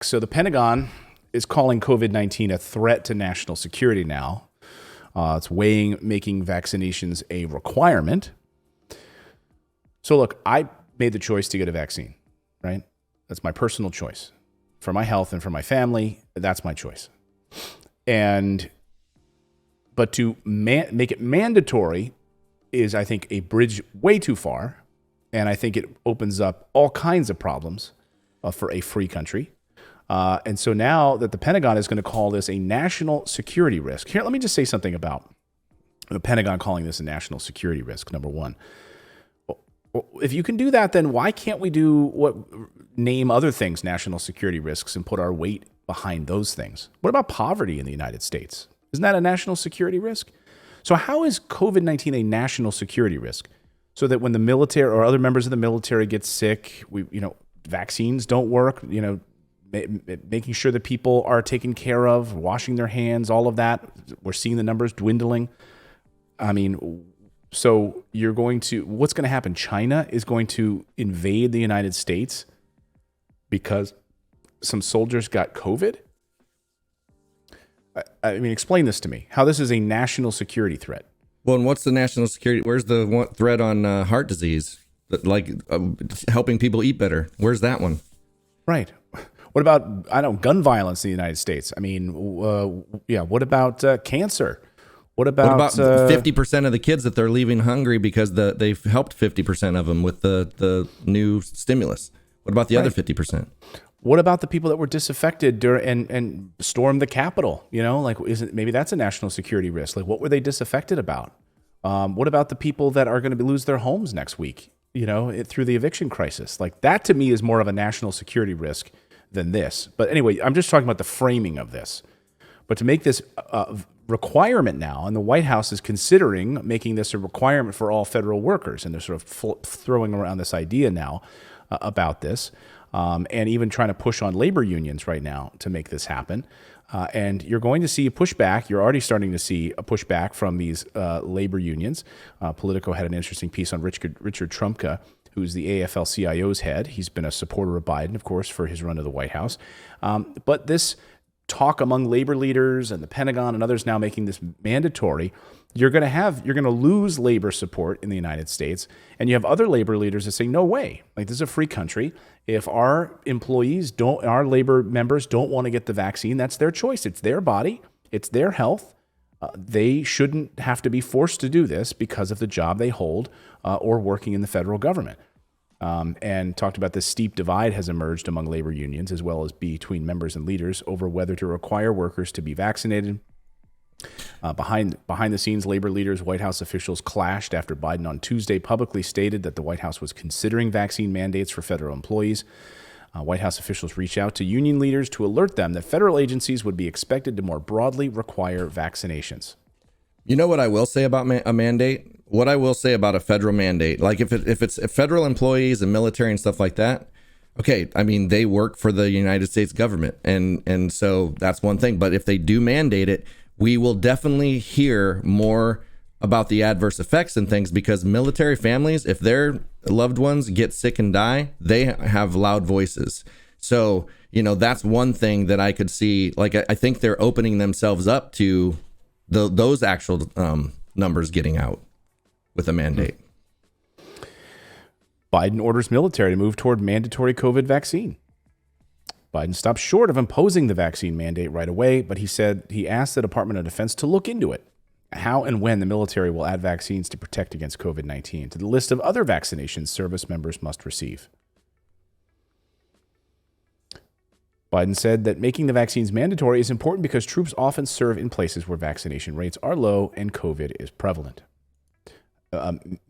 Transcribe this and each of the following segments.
So the Pentagon is calling COVID-19 a threat to national security now. It's weighing making vaccinations a requirement. So look, I made the choice to get a vaccine, right? That's my personal choice. For my health and for my family, that's my choice. But to make it mandatory is, I think, a bridge way too far. And I think it opens up all kinds of problems for a free country. And so now that the Pentagon is going to call this a national security risk. Here, let me just say something about the Pentagon calling this a national security risk, number one. If you can do that, then why can't we name other things national security risks and put our weight behind those things? What about poverty in the United States? Isn't that a national security risk? So how is COVID-19 a national security risk? So that when the military or other members of the military get sick, vaccines don't work, making sure that people are taken care of, washing their hands, all of that. We're seeing the numbers dwindling. I mean, so what's going to happen? China is going to invade the United States because some soldiers got COVID? I mean, explain this to me, how this is a national security threat. Well, and what's the national security? Where's the one threat on heart disease? Helping people eat better. Where's that one? Right. What about, gun violence in the United States? I mean, what about cancer? What about 50% of the kids that they're leaving hungry because they've helped 50% of them with the new stimulus? What about the other 50%? What about the people that were disaffected and stormed the Capitol? Maybe that's a national security risk. Like, what were they disaffected about? What about the people that are going to lose their homes next week? Through the eviction crisis. Like, that to me is more of a national security risk than this. But anyway, I'm just talking about the framing of this. But to make this requirement now, and the White House is considering making this a requirement for all federal workers, and they're sort of throwing around this idea now about this. And even trying to push on labor unions right now to make this happen. And you're going to see a pushback. You're already starting to see a pushback from these labor unions. Politico had an interesting piece on Richard Trumka, who's the AFL-CIO's head. He's been a supporter of Biden, of course, for his run to the White House. But this talk among labor leaders and the Pentagon and others now making this mandatory, you're going to lose labor support in the United States. And you have other labor leaders that say, no way, like, this is a free country. If our labor members don't want to get the vaccine, that's their choice. It's their body. It's their health. They shouldn't have to be forced to do this because of the job they hold or working in the federal government. And talked about this steep divide has emerged among labor unions as well as between members and leaders over whether to require workers to be vaccinated. Behind the scenes, labor leaders, White House officials clashed after Biden on Tuesday publicly stated that the White House was considering vaccine mandates for federal employees. White House officials reached out to union leaders to alert them that federal agencies would be expected to more broadly require vaccinations. You know what I will say about a mandate? What I will say about a federal mandate, like if it's federal employees and military and stuff like that, okay, I mean, they work for the United States government, and so that's one thing. But if they do mandate it, we will definitely hear more about the adverse effects and things, because military families, if their loved ones get sick and die, they have loud voices. So, that's one thing that I could see. Like, I think they're opening themselves up to those actual numbers getting out with a mandate. Biden orders military to move toward mandatory COVID vaccine. Biden stopped short of imposing the vaccine mandate right away, but he said he asked the Department of Defense to look into it, how and when the military will add vaccines to protect against COVID-19 to the list of other vaccinations service members must receive. Biden said that making the vaccines mandatory is important because troops often serve in places where vaccination rates are low and COVID is prevalent.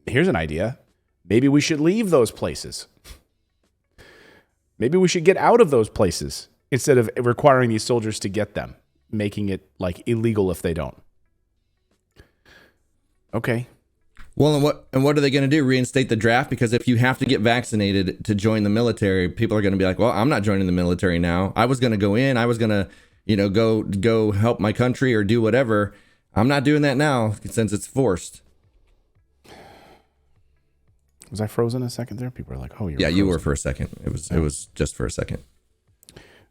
Here's an idea. Maybe we should leave those places. Maybe we should get out of those places instead of requiring these soldiers to get them, making it like illegal if they don't. Okay. Well, and what are they going to do? Reinstate the draft? Because if you have to get vaccinated to join the military, people are going to be like, well, I'm not joining the military now. I was going to go in. I was going to, go help my country or do whatever. I'm not doing that now since it's forced. Was I frozen a second there? People are like, oh, you were for a second. It was just for a second.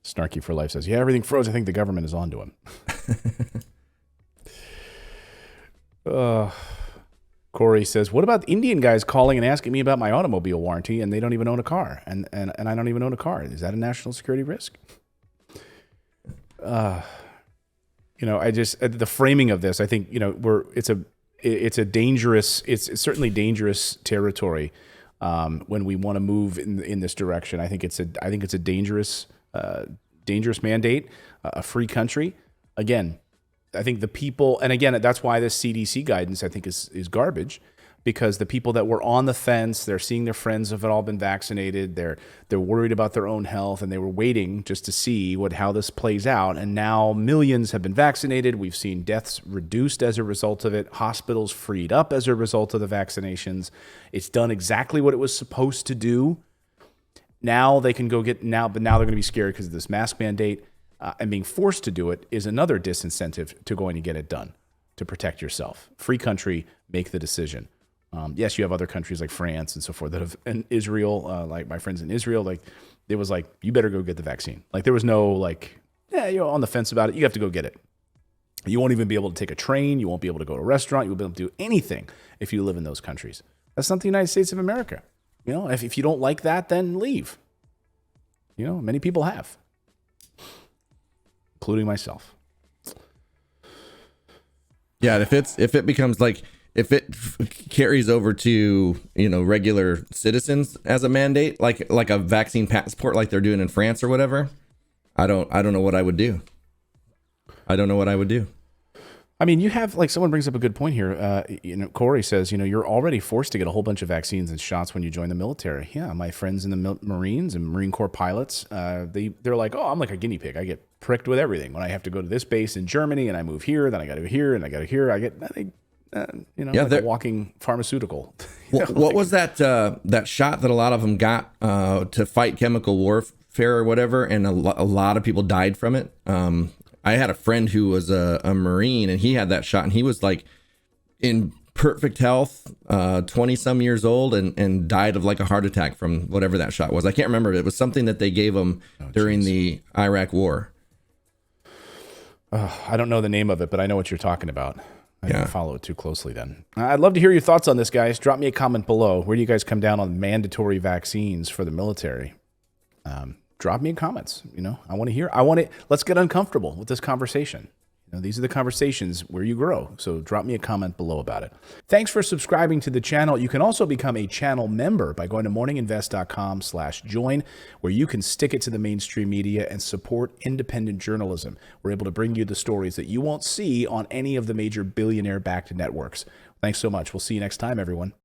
Snarky for Life says, yeah, everything froze. I think the government is onto him. Corey says, what about the Indian guys calling and asking me about my automobile warranty and they don't even own a car and I don't even own a car? Is that a national security risk? I just, the framing of this, I think, it's certainly dangerous territory when we want to move in this direction. I think it's a dangerous mandate, a free country. Again, I think the people, and again, that's why this CDC guidance, I think, is garbage, because the people that were on the fence, they're seeing their friends have all been vaccinated. They're worried about their own health, and they were waiting just to see how this plays out. And now millions have been vaccinated. We've seen deaths reduced as a result of it. Hospitals freed up as a result of the vaccinations. It's done exactly what it was supposed to do. Now they can go but now they're going to be scared because of this mask mandate. And being forced to do it is another disincentive to going to get it done, to protect yourself. Free country, make the decision. Yes, you have other countries like France and so forth that have, and Israel, like my friends in Israel, like it was like, you better go get the vaccine. Like there was no like, you're on the fence about it. You have to go get it. You won't even be able to take a train. You won't be able to go to a restaurant. You won't be able to do anything if you live in those countries. That's not the United States of America. If you don't like that, then leave. Many people have, including myself. Yeah, if it becomes like, if it carries over to, regular citizens as a mandate, like a vaccine passport, like they're doing in France or whatever, I don't know what I would do. I mean, you have, like, someone brings up a good point here. Corey says, you're already forced to get a whole bunch of vaccines and shots when you join the military. Yeah, my friends in the Marines and Marine Corps pilots, they're like, oh, I'm like a guinea pig. I get pricked with everything. When I have to go to this base in Germany and I move here, then I got to go here and I got to here. I get nothing. Like a walking pharmaceutical. What was that shot that a lot of them got to fight chemical warfare or whatever, and a lot of people died from it? I had a friend who was a Marine, and he had that shot, and he was like in perfect health, 20 some years old, and died of like a heart attack from whatever that shot was. I can't remember. It was something that they gave him during the Iraq war. I don't know the name of it, but I know what you're talking about. I didn't follow it too closely then. I'd love to hear your thoughts on this, guys. Drop me a comment below. Where do you guys come down on mandatory vaccines for the military? Drop me in comments. I want to hear. Let's get uncomfortable with this conversation. These are the conversations where you grow. So drop me a comment below about it. Thanks for subscribing to the channel. You can also become a channel member by going to morninginvest.com/join, where you can stick it to the mainstream media and support independent journalism. We're able to bring you the stories that you won't see on any of the major billionaire-backed networks. Thanks so much. We'll see you next time, everyone.